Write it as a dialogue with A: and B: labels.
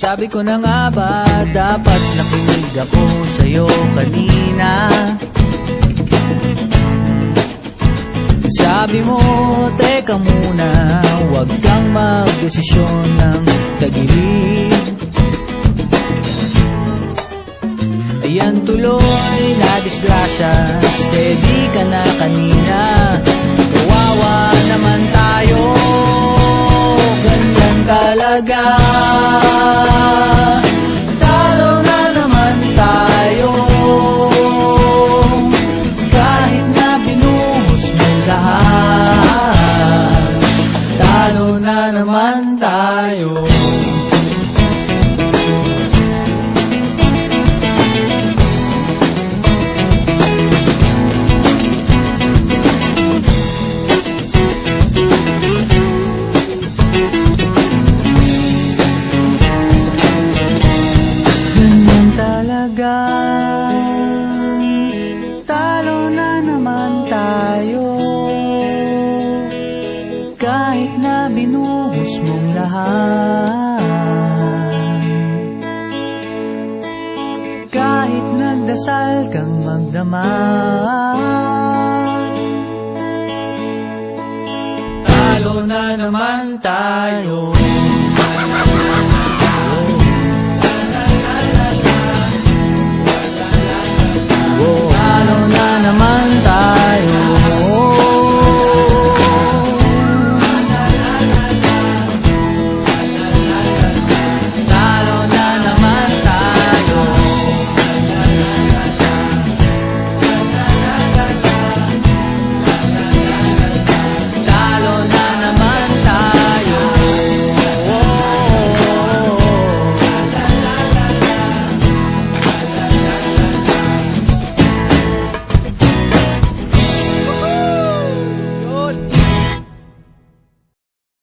A: Sabi ko na nga ba, dapat nakinig ako sa'yo kanina. Sabi mo, teka muna, huwag kang magdesisyon ng tagilid. Ayan tuloy na disgrasya, steady ka na kanina. Kawawa naman tayo, ganyan talaga. Talo na naman tayo, kahit na binuhos mo lahat. Talo na naman tayo. Talo na naman tayo, kahit na binuhos mong lahat. Kahit nagdasal kang magdamag, talo na naman tayo.